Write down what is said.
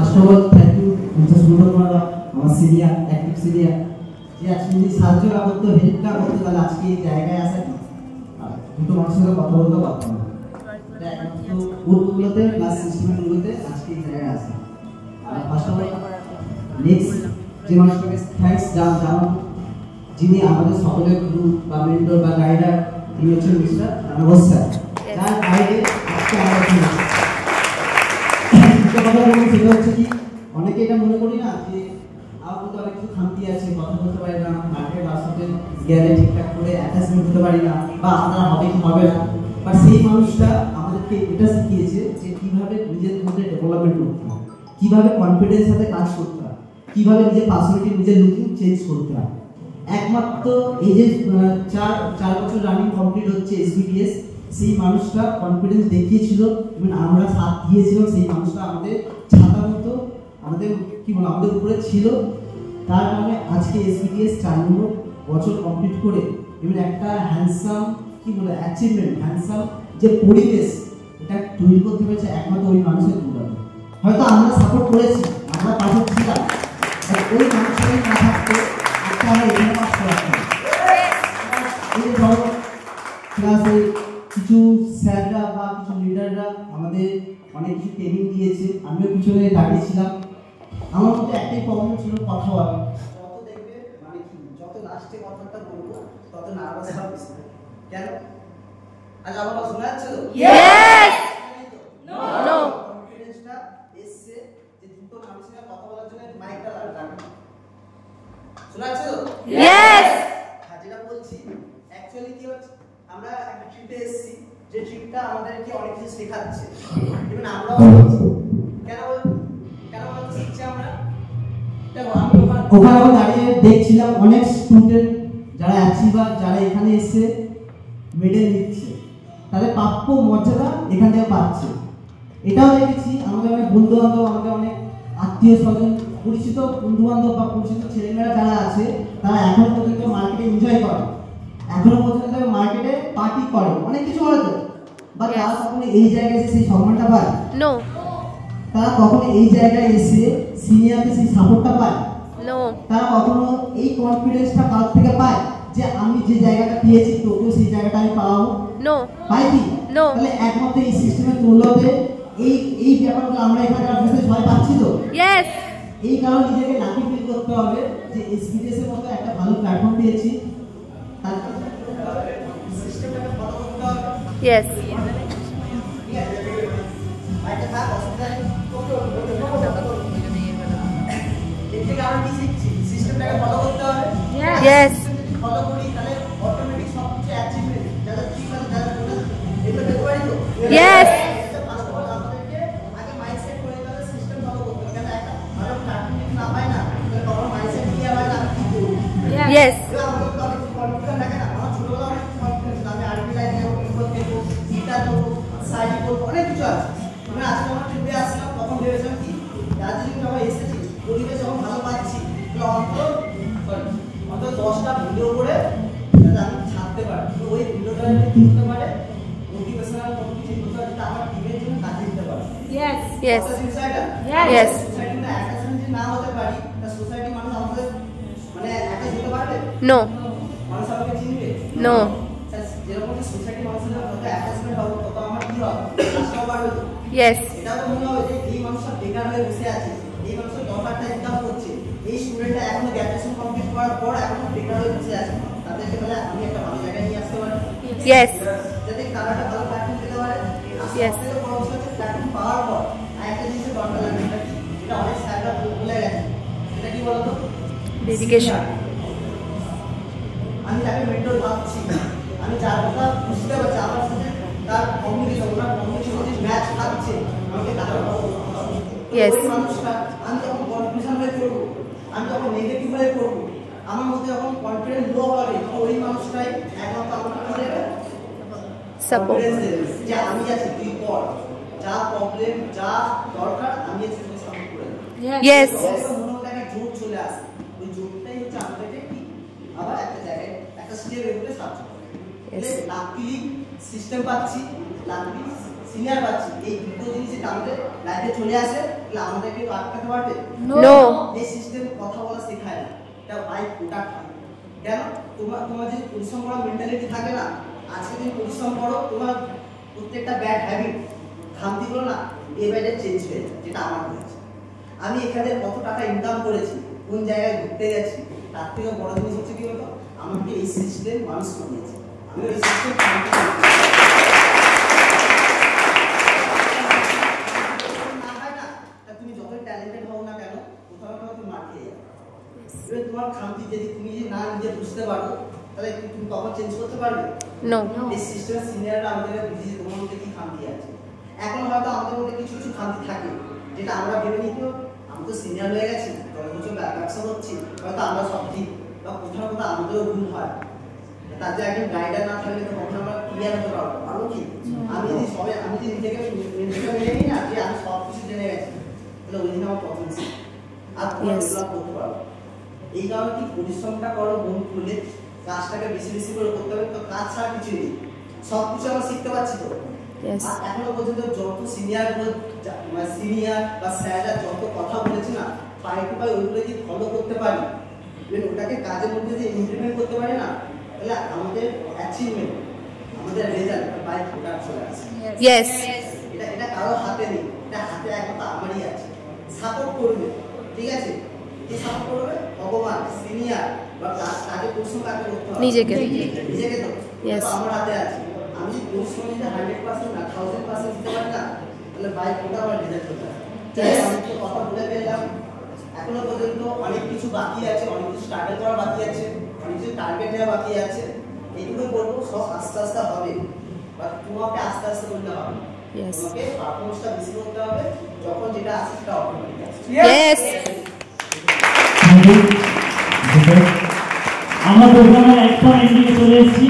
First of all thank you mister Sundar Kumar, আমার senior, active senior, যে আজকে যদি সাহায্য না করতো, হেল্প না করতো, তাহলে আজকে এই জায়গায় আসা দুটো মানুষের সাথে কথা বলতে পারতাম না। এটা একমাত্র কোর্টগুলোতে প্লাস সিস্টেমগুলোতে আজকে এই জায়গায় আসা। আর ফার্স্ট অফ অল নেক্সট যে মানুষটাকে থ্যাঙ্কস জানাবো, যিনি আমাদের সকলের গুরু বা মেন্টর বা গাইডার, তিনি হচ্ছেন মিস্টার নবজ স্যার, যার গাইডে আজকে আমরা সেটা হচ্ছে কি, অনেকে এটা মনে করি না যে আমার মধ্যে অনেক কিছু খামতি আছে, কথা বলতে পারি না, মার্কেট বাসাতে গেলে ঠিকঠাক করে অ্যাটাচমেন্ট হতে পারি না, বা আপনারা হবে কি হবে না। বাট সেই মানুষটা আমাদেরকে এটা শিখিয়েছে যে কিভাবে নিজের মধ্যে ডেভেলপমেন্ট করতে হয়, কিভাবে কনফিডেন্সের সাথে কাজ করতে হয়, কিভাবে নিজের পার্সোনালিটি, নিজের লুকিং চেঞ্জ করতে হয়। একমাত্র এই যে 4 বছর রানিং কমপ্লিট হচ্ছে এসবিটিএস, সেই মানুষটা কনফিডেন্স দেখিয়েছিল এবং আমরা সাথ দিয়েছিলাম। সেই মানুষটা আমাদের ছাতার মতো আমাদের কি বলে আমাদের উপরে ছিল। তার কারণে আজকে এসবিটিএস 4 নম্বর বছর কমপ্লিট করে এবং একটা হ্যান্ডসাম কি বলে অ্যাচিভমেন্ট, হ্যান্ডসাম যে পরিবেশ, এটা তৈরি করতে পেরেছে একমাত্র ওই মানুষের দুর্দান্ত। হয়তো আমরা সাপোর্ট করেছি, আমরা পাশে ছিলাম, ওই মানুষটাই না থাকতো একটা আমরা এখানে পাস করাতাম। এই ধরো ক্লাসে কিছু স্যাররা বা কিছু লিডাররা আমাদের অনেক কিছু ট্রেনিং দিয়েছে, আমিও পিছনে দাঁড়িয়েছিলাম। আমার মধ্যে একটাই প্রবলেম ছিল, কথা বলা। যত দেখবে মানে কি, যত লাস্টে কথাটা বলবো তত নার্ভাস হবে। কেন? আজ আমার কথা শোনা যাচ্ছে তো? ইয়েস। নো। কনফিডেন্সটা এসছে যে দুটো মানুষের কথা বলার জন্য মাইকটা লাগবে। শোনা যাচ্ছে তো? ইয়েস। হ্যাঁ, যেটা বলছি অ্যাকচুয়ালি কি হচ্ছে, আমরা একটা ট্রিপে এসেছি, যে ট্রিপটা আমাদেরকে অনেক কিছু শেখাচ্ছে এবং আমরা কেন বলতে শিখছি আমরা। দেখো আমি ওখানে দাঁড়িয়ে দেখছিলাম অনেক স্টুডেন্ট যারা অ্যাচিভার, যারা এখানে এসে মেডেল নিচ্ছে, তাদের প্রাপ্য মর্যাদা এখান থেকে পাচ্ছে। এটাও দেখেছি আমাদের অনেক বন্ধু বান্ধব, আমাদের অনেক আত্মীয় স্বজন, পরিচিত বন্ধু বান্ধব বা পরিচিত ছেলেমেয়েরা যারা আছে, তারা এখনো পর্যন্ত মার্কেটে এনজয় করে, এখনো পর্যন্ত মার্কেটে পার্টি করে, অনেক কিছু করে তো। বা তারা কখনো এই জায়গায় এসে সেই সম্মানটা পায়? নো। তারা কখনো এই জায়গায় এসে সিনিয়রকে সেই সাপোর্টটা পায়? নো। তারা কখনো এই কনফিডেন্সটা কার থেকে পায় যে আমি যে জায়গাটা পেয়েছি তোকেও সেই জায়গাটা আমি পাবো? নো। পাই কি? নো। তাহলে একমাত্র এই সিস্টেমের তুলনাতে এই ব্যাপারগুলো আমরা এখানে বুঝতে ভয় পাচ্ছি তো। ইয়েস। এই কারণে নিজেকে লাকি ফিল করতে হবে যে এসবিটিএস এর মতো একটা ভালো প্ল্যাটফর্ম পেয়েছি। তার সিস্টেমটাকে ফলো করতে হবে। ইয়েস। বাইরে থাক অসুবিধা নেই। এর থেকে আমরা কি শিখছি? সিস্টেমটাকে ফলো করতে হবে। ইয়েস। ফলো করি তাহলে অটোমেটিক সব কিছু অ্যাচিভমেন্ট যারা ঠিক আছে, যারা বলে এটা দেখতে পারি তো। ইয়েস। ফার্স্ট অফ অল আমাদেরকে আগে মাইন্ডসেট করে নিতে হবে, সিস্টেম ফলো করতে হবে। কেন একটা ভালো প্ল্যাটফর্ম যদি না পাই না, তাহলে কখনো মাইন্ডসেট নিয়ে আবার আমি কি করব? ইয়েস। আমাদের তো অনেক কনফিডেন্স থাকে না, আমার ছোটবেলা অনেক কনফিডেন্স, আমি আর্মি লাইনে ফুটবল খেলবো, গিটার করবো, সাইড করবো, অনেক কিছু আছে। আমি আজকে আমার ট্রিপে আসলাম, তখন ভেবেছিলাম কি দার্জিলিং যখন এসেছি, পরিবেশ যখন ভালো পাচ্ছি, তাহলে অন্তত 10টা ভিডিও করে যাতে আমি ছাড়তে পারি, ওই ভিডিওটা দিতে পারে মোটিভেশনাল কিছু কথা, যেটা আমার টিমের জন্য কাজে দিতে পারে। ইয়েস। ইয়েস। ইয়েস। সোসাইটিতে অ্যাটাচমেন্ট যদি না হতে পারি, তা সোসাইটি মানুষ আমাদের মানে অ্যাটাচ হতে পারবে? নো। মানুষ আমাকে চিনবে? নো। যেরকম সোসাইটি মানুষের মধ্যে অ্যাটাচমেন্ট হবে, তত আমার কি হবে? আশাও বাড়বে তো। ইয়েস। এটা তো মনে হবে যে এই মানুষটা বেকার হয়ে বসে আছে, এই মানুষটা দরকারটা ইনকাম করছে, এই স্টুডেন্টটা এখনো গ্র্যাজুয়েশন কমপ্লিট করার পর এখনো বেকার হয়ে বসে আছে, তাদেরকে তাহলে আমি একটা ভালো জায়গায় নিয়ে আসতে পারি। ইয়েস। যাতে তারা একটা ভালো প্ল্যাটফর্ম পেতে পারে। ইয়েস। প্ল্যাটফর্ম পাওয়ার পর আরেকটা জিনিসের দরকার লাগবে, যেটা অনেক স্যাররা ভুলে গেছে, এটা কি বলতো? ডেডিকেশন। আমি তাকে মেন্টর ভাবছি, আমি যার কথা বুঝতে পারছি আমার সাথে তার কমিউনিকেশন ম্যাচ খাচ্ছে, আমাকে তার মানুষটা আমি যখন কনফিউশন হয়ে পড়বো, আমি যখন নেগেটিভ হয়ে পড়বো, আমার মধ্যে যখন কনফিডেন্স লো হবে, ওই মানুষটাই একমাত্র আমাকে কি দেবে? সাপোর্ট দেবে যে আমি আছি, তুই কর, যা প্রবলেম যা দরকার আমি আছি, তুমি সাপোর্ট করে দেবে। ইয়েস। মনে হতে একটা জোর চলে আসে, ওই জোরটাই হচ্ছে আমাদেরকে কি আবার একটা জায়গায় একটা স্টেপ এগোতে সাহায্য করে। লাকিলি সিস্টেম পাচ্ছি, লাকিলি সিনিয়র পাচ্ছি, এই দুটো জিনিস যদি আমাদের লাইফে চলে আসে তাহলে আমাদেরকে তো আটকাতে পারবে? No. এই সিস্টেম কথা বলা শেখায় না, এটা বাই প্রোডাক্ট হয়। কেন? তোমার যে পরিশ্রম করার মেন্টালিটি থাকে না, আজকে তুমি পরিশ্রম করো, তোমার প্রত্যেকটা ব্যাড হ্যাবিট খামতিগুলো না ডে বাই ডে চেঞ্জ হয়ে যায়, যেটা আমার হয়েছে। আমি এখানে কত টাকা ইনকাম করেছি, কোন জায়গায় ঘুরতে গেছি, তার থেকে বড় জিনিস হচ্ছে কি বলতো, আমাকে এই সিস্টেম মানুষ বানিয়েছে। আমি ওই সিস্টেম না হয় না, তা তুমি যতই ট্যালেন্টেড হও না কেন, কোথাও না কোথাও তুমি মার খেয়ে যাবে। এবার তোমার খামতি যদি তুমি না নিজে বুঝতে পারো, তাহলে তুমি কখন চেঞ্জ করতে পারবে? No. এই সিস্টেমের সিনিয়ররা আমাদের বুঝিয়ে তোমার মধ্যে কি খামতি আছে। এখন হয়তো আমাদের মধ্যে কিছু কিছু খামতি থাকে, যেটা আমরা ভেবে নিই তো আমি তো সিনিয়র হয়ে গেছি, 10 বছর ব্যবসা করছি, হয়তো আমরা সব ঠিক, বা কোথাও না কোথাও আমাদেরও ভুল হয়। তাতে একজন গাইডার না থাকলে তো কখনো আমরা ক্লিয়ার হতে পারবো কি? আমি যদি নিজেকে মেনে নিই না যে আমি সব কিছু জেনে গেছি, তাহলে ওই দিন আমার প্রবলেম ছিল আর ডেভেলপ করতে পারবো। এই কারণে কি পরিশ্রমটা করো মন খুলে, কাজটাকে বেশি বেশি করে করতে হবে। তো কাজ ছাড়া কিছু নেই, সব কিছু আমরা শিখতে পারছি তো। এখনো পর্যন্ত যত সিনিয়র বা স্যাররা যত কথা বলেছে না, পাই টু পাই ওইগুলো যদি ফলো করতে পারি, ওটাকে কাজের মধ্যে যদি ইমপ্লিমেন্ট করতে পারি না, তাহলে আমাদের অ্যাচিভমেন্ট, আমাদের রেজাল্ট বাই প্রোডাক্ট চলে আসে। Yes. এটা কারো হাতে নেই, এটা হাতে একমাত্র আমারই আছে। সাপোর্ট করবে, ঠিক আছে? কি সাপোর্ট করবে? ভগবান, সিনিয়র বা কাজে পরিশ্রম কাকে করতে হবে? নিজেকে তো আমার হাতে আছে। আমি যদি পরিশ্রম যদি 100% না 1000% দিতে পারি না, তাহলে বাই কোটা আমার রেজাল্ট করতে হবে। আমি তো কথা বলে ফেললাম, এখনো পর্যন্ত অনেক কিছু বাকি আছে, অনেক কিছু স্টার্ট করা বাকি আছে, অনেক কিছু টার্গেট নেওয়া বাকি আছে। এইটুকু বলবো, সব আস্তে আস্তে হবে, বা তোমাকে আস্তে আস্তে করতে হবে। তোমাকে পারফরমেন্সটা বেশি করতে হবে, যখন যেটা আসে সেটা অটোমেটিক আসে। Yes. আমরা প্রোগ্রামের একদম এন্ডিংয়ে চলে এসেছি।